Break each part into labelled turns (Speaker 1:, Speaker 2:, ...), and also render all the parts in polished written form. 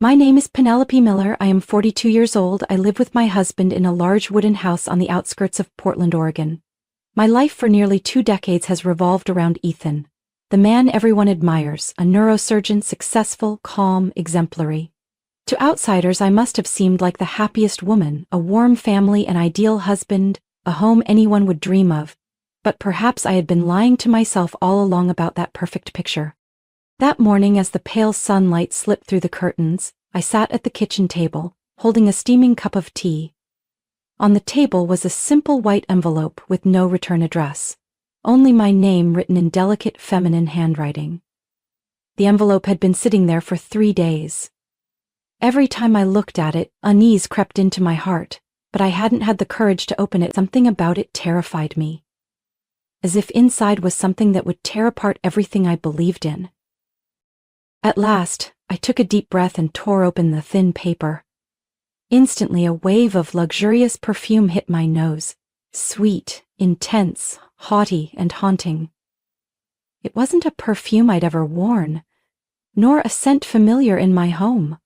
Speaker 1: My name is Penelope Miller. I am 42 years old. I live with my husband in a large wooden house on the outskirts of Portland, Oregon. My life for nearly 2 decades has revolved around Ethan, the man everyone admires, a neurosurgeon, successful, calm, exemplary. To outsiders, I must have seemed like the happiest woman, a warm family, an ideal husband, a home anyone would dream of. But perhaps I had been lying to myself all along about that perfect picture. That morning, as the pale sunlight slipped through the curtains, I sat at the kitchen table, holding a steaming cup of tea. On the table was a simple white envelope with no return address, only my name written in delicate feminine handwriting. The envelope had been sitting there for 3 days. Every time I looked at it, unease crept into my heart, but I hadn't had the courage to open it. Something about it terrified me, as if inside was something that would tear apart everything I believed in. At last, I took a deep breath and tore open the thin paper. Instantly, a wave of luxurious perfume hit my nose, sweet, intense, haughty, and haunting. It wasn't a perfume I'd ever worn, nor a scent familiar in my home.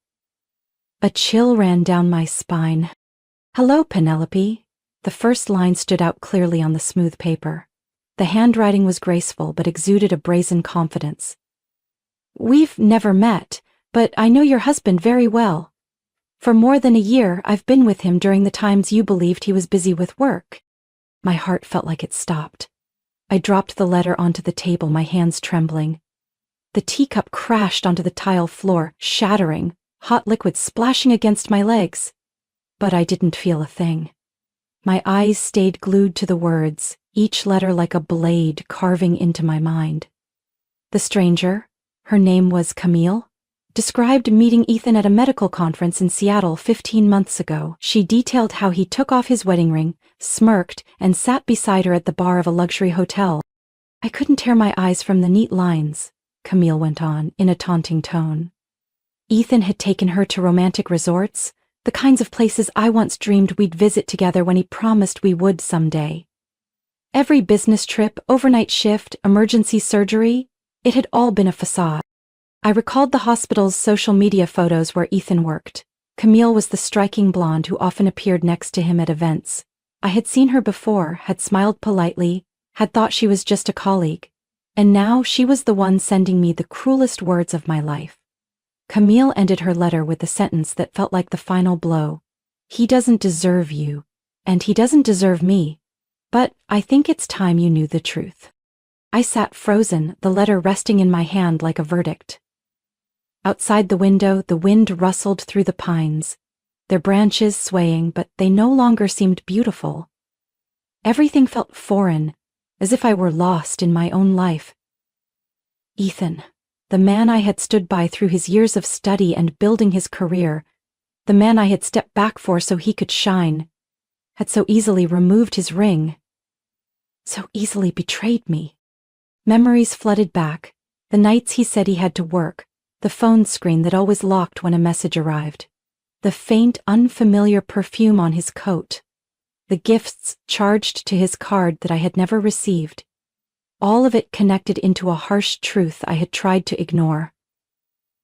Speaker 1: A chill ran down my spine. "Hello, Penelope." The first line stood out clearly on the smooth paper. The handwriting was graceful but exuded a brazen confidence. "We've never met, but I know your husband very well. For more than a year, I've been with him during the times you believed he was busy with work." My heart felt like it stopped. I dropped the letter onto the table, my hands trembling. The teacup crashed onto the tile floor, shattering, hot liquid splashing against my legs. But I didn't feel a thing. My eyes stayed glued to the words, each letter like a blade carving into my mind. The stranger, her name was Camille, described meeting Ethan at a medical conference in Seattle 15 months ago. She detailed how he took off his wedding ring, smirked, and sat beside her at the bar of a luxury hotel. "I couldn't tear my eyes from the neat lines," Camille went on, in a taunting tone. Ethan had taken her to romantic resorts, the kinds of places I once dreamed we'd visit together when he promised we would someday. Every business trip, overnight shift, emergency surgery, it had all been a facade. I recalled the hospital's social media photos where Ethan worked. Camille was the striking blonde who often appeared next to him at events. I had seen her before, had smiled politely, had thought she was just a colleague. And now she was the one sending me the cruelest words of my life. Camille ended her letter with a sentence that felt like the final blow. "He doesn't deserve you, and he doesn't deserve me. But I think it's time you knew the truth." I sat frozen, the letter resting in my hand like a verdict. Outside the window, the wind rustled through the pines, their branches swaying, but they no longer seemed beautiful. Everything felt foreign, as if I were lost in my own life. Ethan, the man I had stood by through his years of study and building his career, the man I had stepped back for so he could shine, had so easily removed his ring, so easily betrayed me. Memories flooded back, the nights he said he had to work, the phone screen that always locked when a message arrived, the faint, unfamiliar perfume on his coat, the gifts charged to his card that I had never received. All of it connected into a harsh truth I had tried to ignore.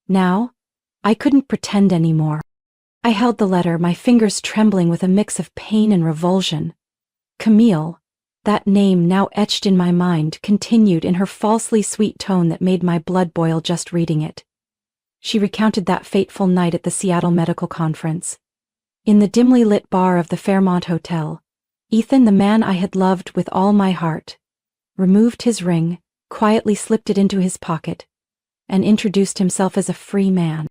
Speaker 1: Now, I couldn't pretend anymore. I held the letter, my fingers trembling with a mix of pain and revulsion. Camille, that name now etched in my mind, continued in her falsely sweet tone that made my blood boil just reading it. She recounted that fateful night at the Seattle Medical Conference. In the dimly lit bar of the Fairmont Hotel, Ethan, the man I had loved with all my heart, removed his ring, quietly slipped it into his pocket, and introduced himself as a free man.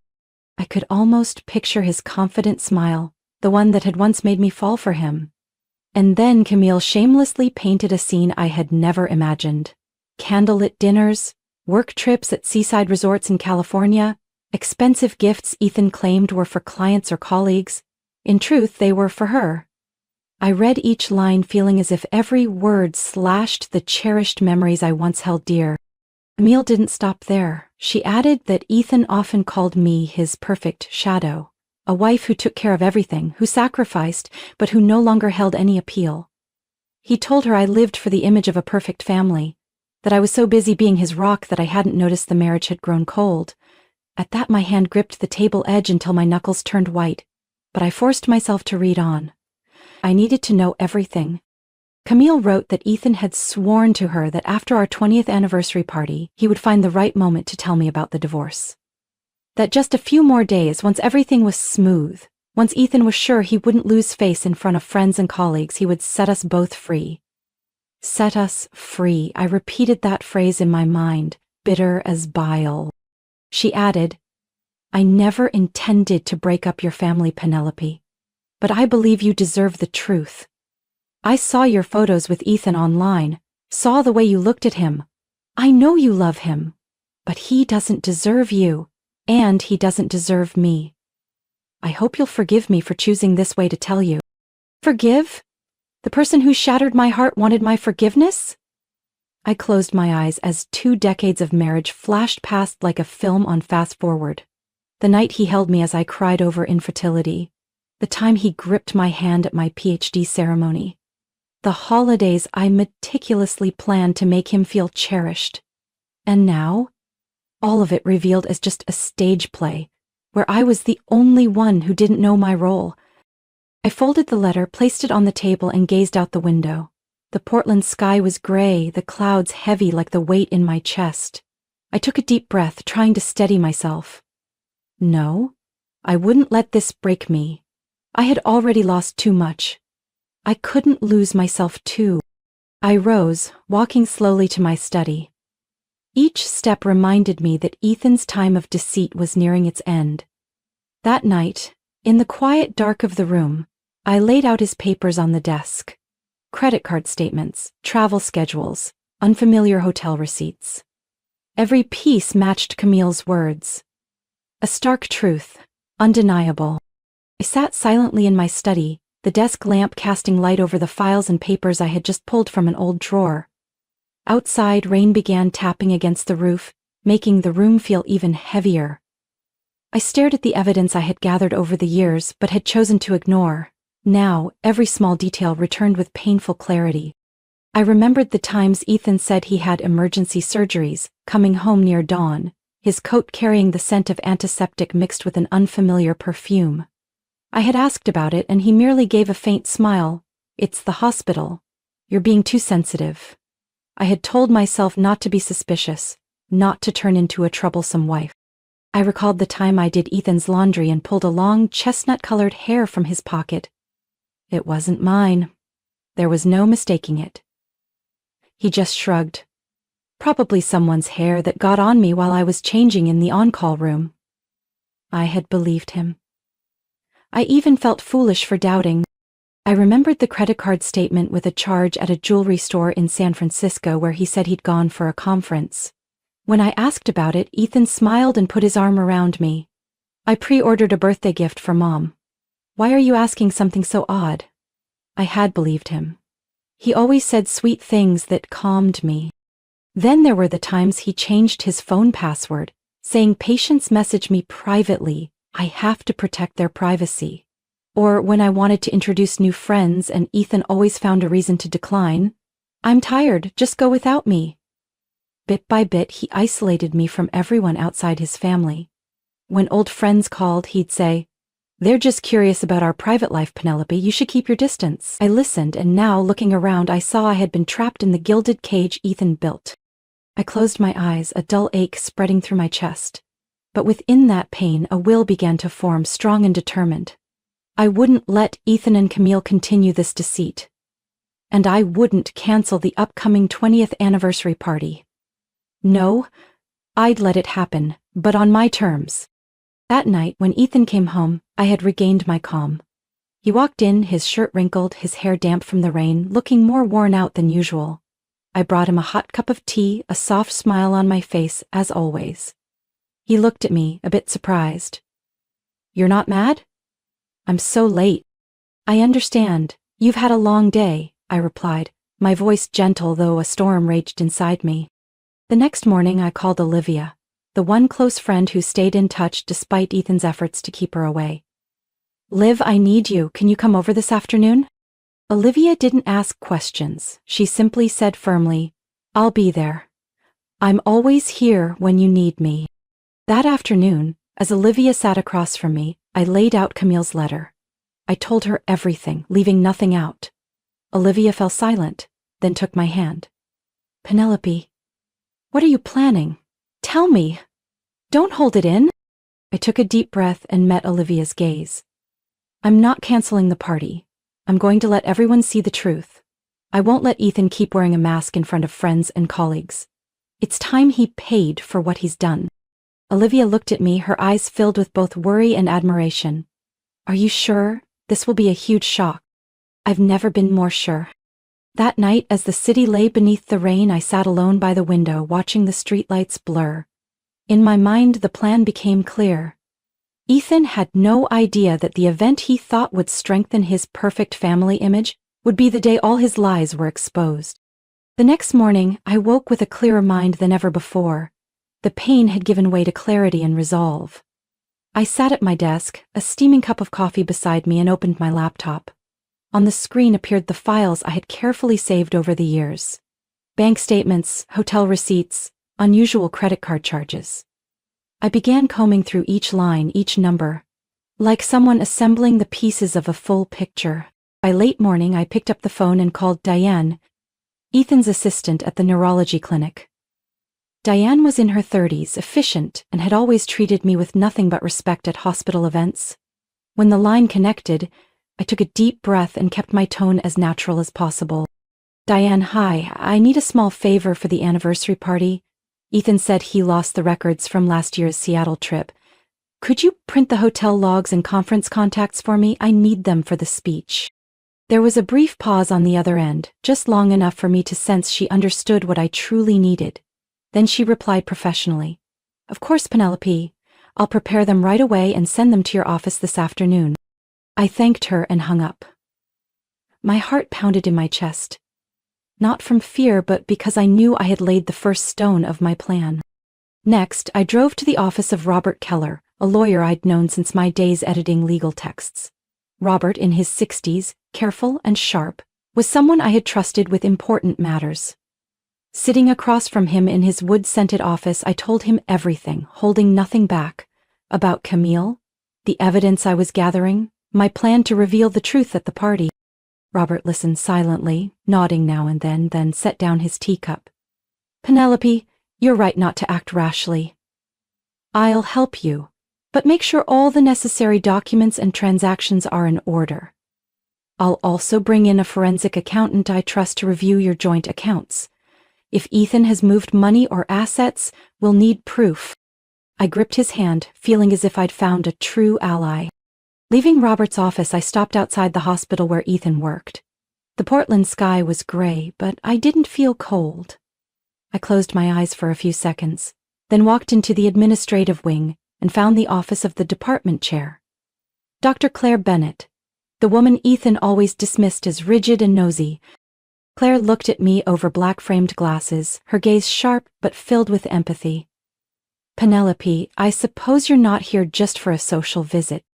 Speaker 1: I could almost picture his confident smile, the one that had once made me fall for him. And then Camille shamelessly painted a scene I had never imagined. Candlelit dinners, work trips at seaside resorts in California, expensive gifts Ethan claimed were for clients or colleagues. In truth, they were for her. I read each line feeling as if every word slashed the cherished memories I once held dear. Camille didn't stop there. She added that Ethan often called me his perfect shadow. A wife who took care of everything, who sacrificed, but who no longer held any appeal. He told her I lived for the image of a perfect family, that I was so busy being his rock that I hadn't noticed the marriage had grown cold. At that my hand gripped the table edge until my knuckles turned white, but I forced myself to read on. I needed to know everything. Camille wrote that Ethan had sworn to her that after our 20th anniversary party, he would find the right moment to tell me about the divorce. That just a few more days, once everything was smooth, once Ethan was sure he wouldn't lose face in front of friends and colleagues, he would set us both free. Set us free. I repeated that phrase in my mind, bitter as bile. She added, I never intended to break up your family, Penelope. But I believe you deserve the truth. I saw your photos with Ethan online, saw the way you looked at him. I know you love him, but he doesn't deserve you, and he doesn't deserve me. I hope you'll forgive me for choosing this way to tell you. Forgive? The person who shattered my heart wanted my forgiveness? I closed my eyes as 2 decades of marriage flashed past like a film on fast forward. The night he held me as I cried over infertility. The time he gripped my hand at my PhD ceremony. The holidays I meticulously planned to make him feel cherished. And now, all of it revealed as just a stage play, where I was the only one who didn't know my role. I folded the letter, placed it on the table, and gazed out the window. The Portland sky was gray, the clouds heavy like the weight in my chest. I took a deep breath, trying to steady myself. No, I wouldn't let this break me. I had already lost too much. I couldn't lose myself too. I rose, walking slowly to my study. Each step reminded me that Ethan's time of deceit was nearing its end. That night, in the quiet dark of the room, I laid out his papers on the desk. Credit card statements, travel schedules, unfamiliar hotel receipts. Every piece matched Camille's words. A stark truth, undeniable. I sat silently in my study, the desk lamp casting light over the files and papers I had just pulled from an old drawer. Outside, rain began tapping against the roof, making the room feel even heavier. I stared at the evidence I had gathered over the years but had chosen to ignore. Now, every small detail returned with painful clarity. I remembered the times Ethan said he had emergency surgeries, coming home near dawn, his coat carrying the scent of antiseptic mixed with an unfamiliar perfume. I had asked about it and he merely gave a faint smile. It's the hospital. You're being too sensitive. I had told myself not to be suspicious, not to turn into a troublesome wife. I recalled the time I did Ethan's laundry and pulled a long chestnut-colored hair from his pocket. It wasn't mine. There was no mistaking it. He just shrugged. Probably someone's hair that got on me while I was changing in the on-call room. I had believed him. I even felt foolish for doubting. I remembered the credit card statement with a charge at a jewelry store in San Francisco where he said he'd gone for a conference. When I asked about it, Ethan smiled and put his arm around me. I pre-ordered a birthday gift for Mom. Why are you asking something so odd? I had believed him. He always said sweet things that calmed me. Then there were the times he changed his phone password, saying patients message me privately. I have to protect their privacy. Or when I wanted to introduce new friends and Ethan always found a reason to decline. I'm tired, just go without me. Bit by bit, he isolated me from everyone outside his family. When old friends called, he'd say, "They're just curious about our private life, Penelope. You should keep your distance." I listened, and now, looking around, I saw I had been trapped in the gilded cage Ethan built. I closed my eyes, a dull ache spreading through my chest. But within that pain, a will began to form, strong and determined. I wouldn't let Ethan and Camille continue this deceit. And I wouldn't cancel the upcoming 20th anniversary party. No, I'd let it happen, but on my terms. That night, when Ethan came home, I had regained my calm. He walked in, his shirt wrinkled, his hair damp from the rain, looking more worn out than usual. I brought him a hot cup of tea, a soft smile on my face, as always. He looked at me, a bit surprised. "You're not mad?" "I'm so late." "I understand. You've had a long day," I replied, my voice gentle though a storm raged inside me. The next morning I called Olivia, the one close friend who stayed in touch despite Ethan's efforts to keep her away. "Liv, I need you. Can you come over this afternoon?" Olivia didn't ask questions. She simply said firmly, "I'll be there. I'm always here when you need me." That afternoon, as Olivia sat across from me, I laid out Camille's letter. I told her everything, leaving nothing out. Olivia fell silent, then took my hand. Penelope, what are you planning? Tell me. Don't hold it in. I took a deep breath and met Olivia's gaze. I'm not canceling the party. I'm going to let everyone see the truth. I won't let Ethan keep wearing a mask in front of friends and colleagues. It's time he paid for what he's done. Olivia looked at me, her eyes filled with both worry and admiration. Are you sure? This will be a huge shock. I've never been more sure. That night, as the city lay beneath the rain, I sat alone by the window, watching the streetlights blur. In my mind, the plan became clear. Ethan had no idea that the event he thought would strengthen his perfect family image would be the day all his lies were exposed. The next morning, I woke with a clearer mind than ever before. The pain had given way to clarity and resolve. I sat at my desk, a steaming cup of coffee beside me, and opened my laptop. On the screen appeared the files I had carefully saved over the years. Bank statements, hotel receipts, unusual credit card charges. I began combing through each line, each number, like someone assembling the pieces of a full picture. By late morning, I picked up the phone and called Diane, Ethan's assistant at the neurology clinic. Diane was in her 30s, efficient, and had always treated me with nothing but respect at hospital events. When the line connected, I took a deep breath and kept my tone as natural as possible. Diane, hi, I need a small favor for the anniversary party. Ethan said he lost the records from last year's Seattle trip. Could you print the hotel logs and conference contacts for me? I need them for the speech. There was a brief pause on the other end, just long enough for me to sense she understood what I truly needed. Then she replied professionally, Of course, Penelope. I'll prepare them right away and send them to your office this afternoon. I thanked her and hung up. My heart pounded in my chest. Not from fear, but because I knew I had laid the first stone of my plan. Next, I drove to the office of Robert Keller, a lawyer I'd known since my days editing legal texts. Robert, in his 60s, careful and sharp, was someone I had trusted with important matters. Sitting across from him in his wood-scented office, I told him everything, holding nothing back, about Camille, the evidence I was gathering, my plan to reveal the truth at the party. Robert listened silently, nodding now and then set down his teacup. Penelope, you're right not to act rashly. I'll help you, but make sure all the necessary documents and transactions are in order. I'll also bring in a forensic accountant I trust to review your joint accounts. If Ethan has moved money or assets, we'll need proof. I gripped his hand, feeling as if I'd found a true ally. Leaving Robert's office, I stopped outside the hospital where Ethan worked. The Portland sky was gray, but I didn't feel cold. I closed my eyes for a few seconds, then walked into the administrative wing and found the office of the department chair. Dr. Claire Bennett, the woman Ethan always dismissed as rigid and nosy. Claire looked at me over black-framed glasses, her gaze sharp but filled with empathy. Penelope, I suppose you're not here just for a social visit.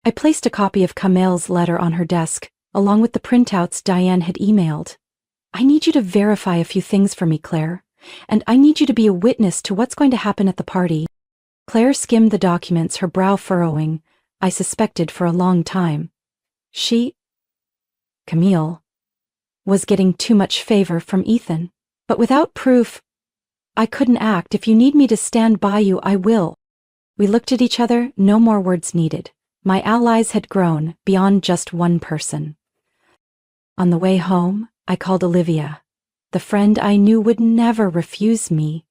Speaker 1: I placed a copy of Camille's letter on her desk, along with the printouts Diane had emailed. I need you to verify a few things for me, Claire, and I need you to be a witness to what's going to happen at the party. Claire skimmed the documents, her brow furrowing, I suspected for a long time. Camille, was getting too much favor from Ethan. But without proof, I couldn't act. If you need me to stand by you, I will. We looked at each other, no more words needed. My allies had grown beyond just one person. On the way home, I called Olivia, the friend I knew would never refuse me.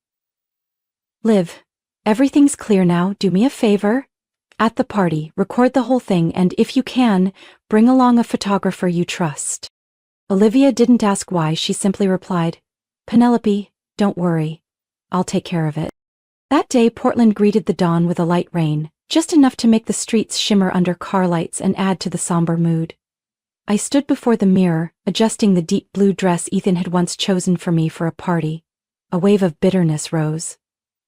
Speaker 1: Liv, everything's clear now. Do me a favor. At the party, record the whole thing, and if you can, bring along a photographer you trust. Olivia didn't ask why, she simply replied, Penelope, don't worry. I'll take care of it. That day, Portland greeted the dawn with a light rain, just enough to make the streets shimmer under car lights and add to the somber mood. I stood before the mirror, adjusting the deep blue dress Ethan had once chosen for me for a party. A wave of bitterness rose.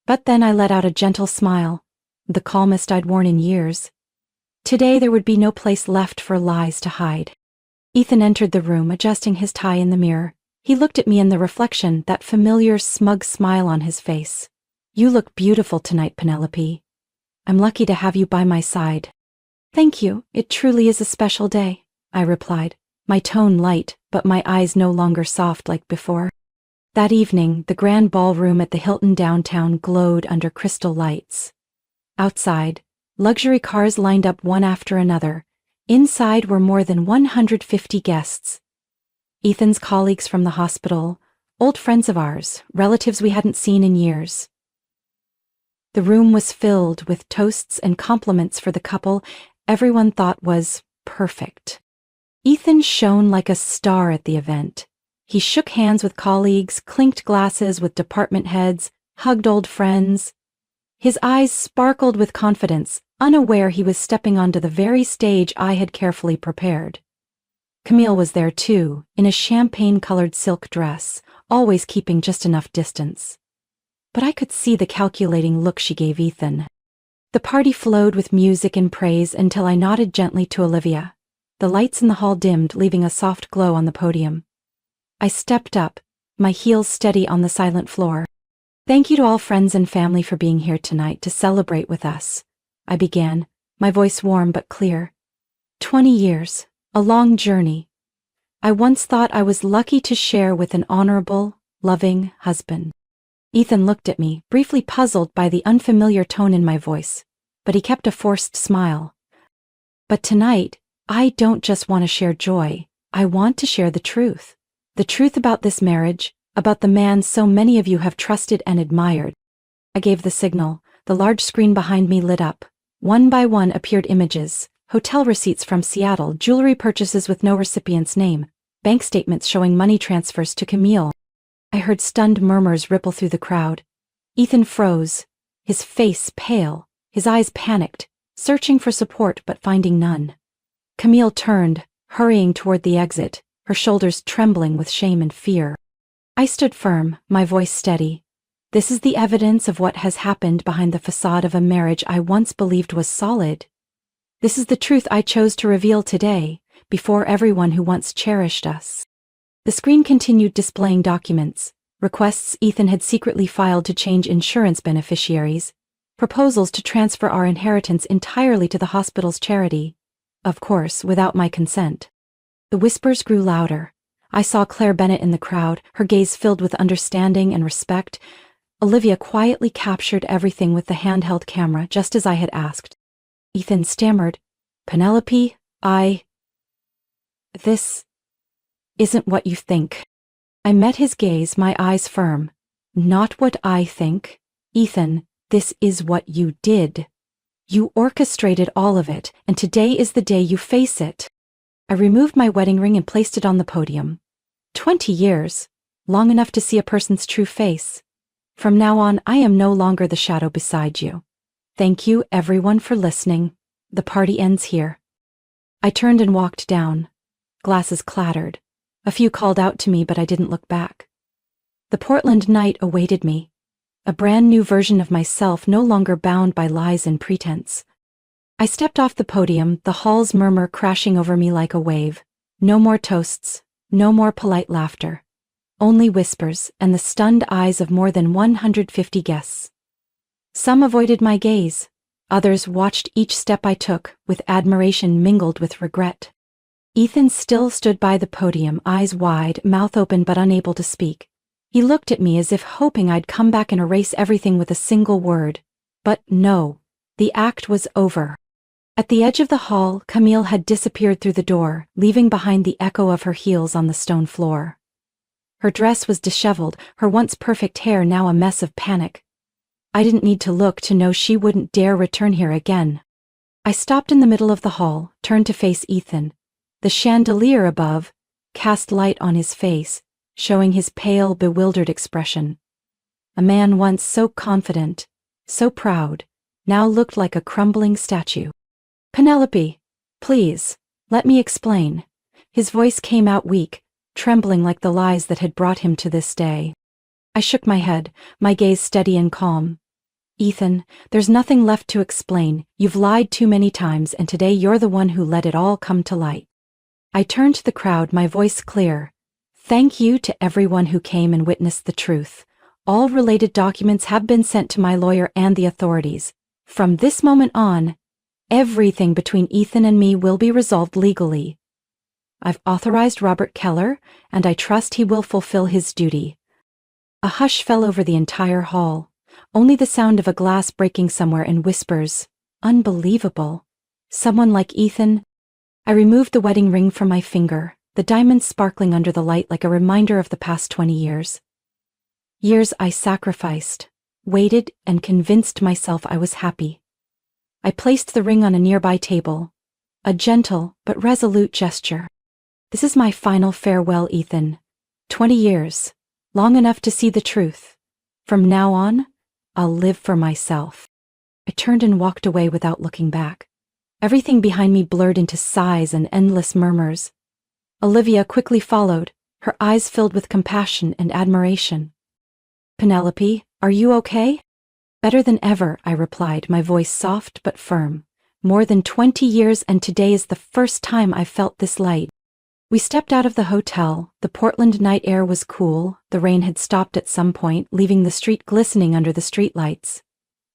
Speaker 1: But then I let out a gentle smile, the calmest I'd worn in years. Today there would be no place left for lies to hide. Ethan entered the room, adjusting his tie in the mirror. He looked at me in the reflection, that familiar, smug smile on his face. You look beautiful tonight, Penelope. I'm lucky to have you by my side. Thank you, it truly is a special day, I replied, my tone light, but my eyes no longer soft like before. That evening, the grand ballroom at the Hilton downtown glowed under crystal lights. Outside, luxury cars lined up one after another. Inside were more than 150 guests. Ethan's colleagues from the hospital, old friends of ours, relatives we hadn't seen in years. The room was filled with toasts and compliments for the couple everyone thought was perfect. Ethan shone like a star at the event. He shook hands with colleagues, clinked glasses with department heads, hugged old friends. His eyes sparkled with confidence, unaware he was stepping onto the very stage I had carefully prepared. Camille was there too, in a champagne-colored silk dress, always keeping just enough distance. But I could see the calculating look she gave Ethan. The party flowed with music and praise until I nodded gently to Olivia. The lights in the hall dimmed, leaving a soft glow on the podium. I stepped up, my heels steady on the silent floor. Thank you to all friends and family for being here tonight to celebrate with us, I began, my voice warm but clear. 20 years, a long journey. I once thought I was lucky to share with an honorable, loving husband. Ethan looked at me, briefly puzzled by the unfamiliar tone in my voice, but he kept a forced smile. But tonight, I don't just want to share joy, I want to share the truth. The truth about this marriage, about the man so many of you have trusted and admired. I gave the signal, the large screen behind me lit up. One by one appeared images, hotel receipts from Seattle, jewelry purchases with no recipient's name, bank statements showing money transfers to Camille. I heard stunned murmurs ripple through the crowd. Ethan froze, his face pale, his eyes panicked, searching for support but finding none. Camille turned, hurrying toward the exit, her shoulders trembling with shame and fear. I stood firm, my voice steady. This is the evidence of what has happened behind the facade of a marriage I once believed was solid. This is the truth I chose to reveal today, before everyone who once cherished us. The screen continued displaying documents, requests Ethan had secretly filed to change insurance beneficiaries, proposals to transfer our inheritance entirely to the hospital's charity, of course, without my consent. The whispers grew louder. I saw Claire Bennett in the crowd, her gaze filled with understanding and respect. Olivia quietly captured everything with the handheld camera, just as I had asked. Ethan stammered, "Penelope, This isn't what you think." I met his gaze, my eyes firm. "Not what I think. Ethan, this is what you did. You orchestrated all of it, and today is the day you face it." I removed my wedding ring and placed it on the podium. 20 years, long enough to see a person's true face. From now on, I am no longer the shadow beside you. Thank you, everyone, for listening. The party ends here. I turned and walked down. Glasses clattered. A few called out to me, but I didn't look back. The Portland night awaited me. A brand new version of myself, no longer bound by lies and pretense. I stepped off the podium, the hall's murmur crashing over me like a wave. No more toasts, no more polite laughter. Only whispers and the stunned eyes of more than 150 guests. Some avoided my gaze. Others watched each step I took, with admiration mingled with regret. Ethan still stood by the podium, eyes wide, mouth open but unable to speak. He looked at me as if hoping I'd come back and erase everything with a single word. But no, the act was over. At the edge of the hall, Camille had disappeared through the door, leaving behind the echo of her heels on the stone floor. Her dress was disheveled, her once perfect hair now a mess of panic. I didn't need to look to know she wouldn't dare return here again. I stopped in the middle of the hall, turned to face Ethan. The chandelier above cast light on his face, showing his pale, bewildered expression. A man once so confident, so proud, now looked like a crumbling statue. "Penelope, please, let me explain." His voice came out weak, trembling like the lies that had brought him to this day. I shook my head, my gaze steady and calm. "Ethan, there's nothing left to explain. You've lied too many times, and today you're the one who let it all come to light." I turned to the crowd, my voice clear. "Thank you to everyone who came and witnessed the truth. All related documents have been sent to my lawyer and the authorities. From this moment on, everything between Ethan and me will be resolved legally. I've authorized Robert Keller, and I trust he will fulfill his duty. A hush fell over the entire hall, only the sound of a glass breaking somewhere and whispers, "Unbelievable. Someone like Ethan." I removed the wedding ring from my finger, the diamonds sparkling under the light like a reminder of the past 20 years. Years I sacrificed, waited, and convinced myself I was happy. I placed the ring on a nearby table, a gentle but resolute gesture. This is my final farewell, Ethan. 20 years, long enough to see the truth. From now on, I'll live for myself. I turned and walked away without looking back. Everything behind me blurred into sighs and endless murmurs. Olivia quickly followed, her eyes filled with compassion and admiration. "Penelope, are you okay?" "Better than ever," I replied, my voice soft but firm. "More than 20 years, and today is the first time I've felt this light." We stepped out of the hotel. The Portland night air was cool. The rain had stopped at some point, leaving the street glistening under the streetlights.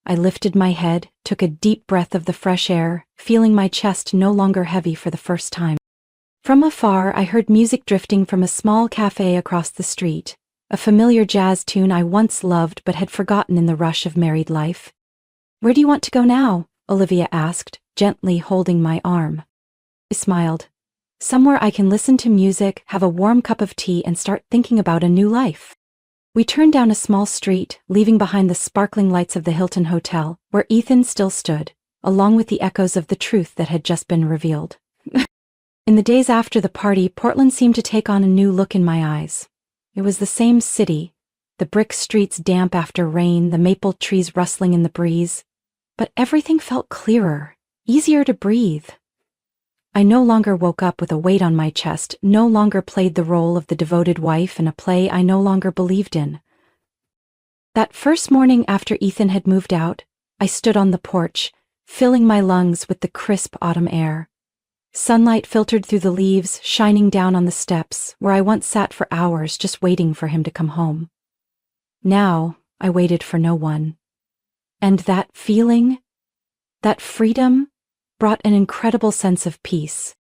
Speaker 1: I lifted my head, took a deep breath of the fresh air, feeling my chest no longer heavy for the first time. From afar, I heard music drifting from a small cafe across the street, a familiar jazz tune I once loved but had forgotten in the rush of married life. "Where do you want to go now?" Olivia asked, gently holding my arm. I smiled. "Somewhere I can listen to music, have a warm cup of tea, and start thinking about a new life." We turned down a small street, leaving behind the sparkling lights of the Hilton Hotel, where Ethan still stood, along with the echoes of the truth that had just been revealed. In the days after the party, Portland seemed to take on a new look in my eyes. It was the same city, the brick streets damp after rain, the maple trees rustling in the breeze. But everything felt clearer, easier to breathe. I no longer woke up with a weight on my chest, no longer played the role of the devoted wife in a play I no longer believed in. That first morning after Ethan had moved out, I stood on the porch, filling my lungs with the crisp autumn air. Sunlight filtered through the leaves, shining down on the steps, where I once sat for hours just waiting for him to come home. Now, I waited for no one. And that feeling, that freedom, brought an incredible sense of peace.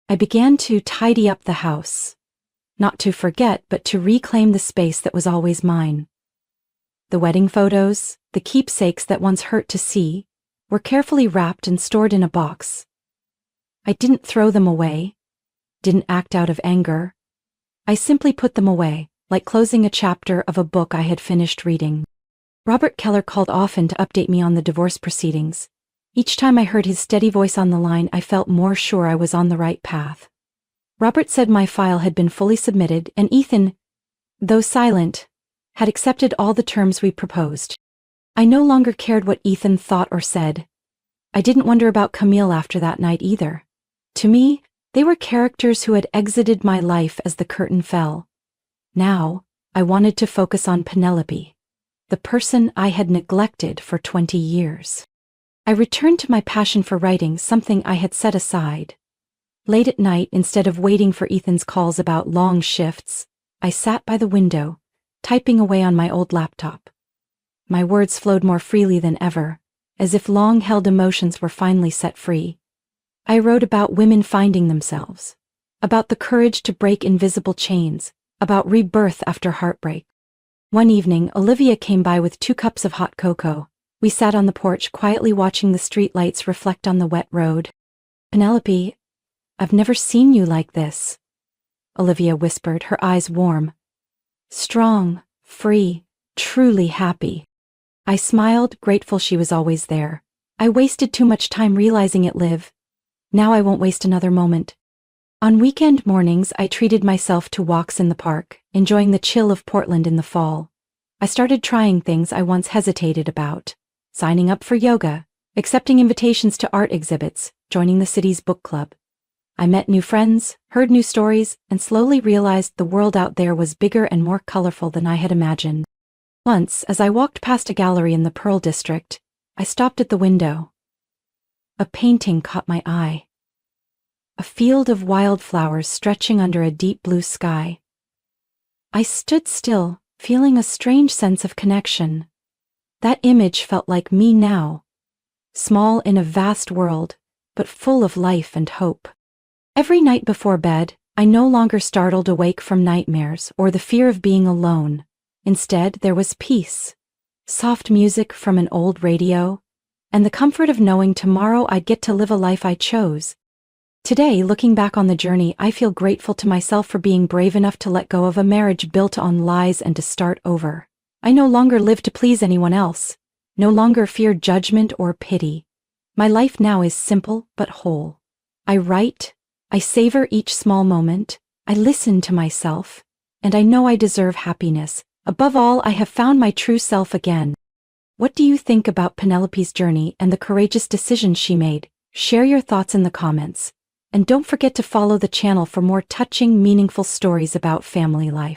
Speaker 1: I began to tidy up the house. Not to forget, but to reclaim the space that was always mine. The wedding photos, the keepsakes that once hurt to see, were carefully wrapped and stored in a box. I didn't throw them away, didn't act out of anger. I simply put them away, like closing a chapter of a book I had finished reading. Robert Keller called often to update me on the divorce proceedings. Each time I heard his steady voice on the line, I felt more sure I was on the right path. Robert said my file had been fully submitted, and Ethan, though silent, had accepted all the terms we proposed. I no longer cared what Ethan thought or said. I didn't wonder about Camille after that night either. To me, they were characters who had exited my life as the curtain fell. Now, I wanted to focus on Penelope, the person I had neglected for 20 years. I returned to my passion for writing, something I had set aside. Late at night, instead of waiting for Ethan's calls about long shifts, I sat by the window, typing away on my old laptop. My words flowed more freely than ever, as if long-held emotions were finally set free. I wrote about women finding themselves, about the courage to break invisible chains, about rebirth after heartbreak. One evening, Olivia came by with 2 cups of hot cocoa. We sat on the porch, quietly watching the streetlights reflect on the wet road. "Penelope, I've never seen you like this," Olivia whispered, her eyes warm. "Strong, free, truly happy." I smiled, grateful she was always there. I wasted too much time realizing it, Liv. Now I won't waste another moment. On weekend mornings, I treated myself to walks in the park, enjoying the chill of Portland in the fall. I started trying things I once hesitated about. Signing up for yoga, accepting invitations to art exhibits, joining the city's book club. I met new friends, heard new stories, and slowly realized the world out there was bigger and more colorful than I had imagined. Once, as I walked past a gallery in the Pearl District, I stopped at the window. A painting caught my eye. A field of wildflowers stretching under a deep blue sky. I stood still, feeling a strange sense of connection. That image felt like me now, small in a vast world, but full of life and hope. Every night before bed, I no longer startled awake from nightmares or the fear of being alone. Instead, there was peace, soft music from an old radio, and the comfort of knowing tomorrow I'd get to live a life I chose. Today, looking back on the journey, I feel grateful to myself for being brave enough to let go of a marriage built on lies and to start over. I no longer live to please anyone else, no longer fear judgment or pity. My life now is simple but whole. I write, I savor each small moment, I listen to myself, and I know I deserve happiness. Above all, I have found my true self again. What do you think about Penelope's journey and the courageous decisions she made? Share your thoughts in the comments. And don't forget to follow the channel for more touching, meaningful stories about family life.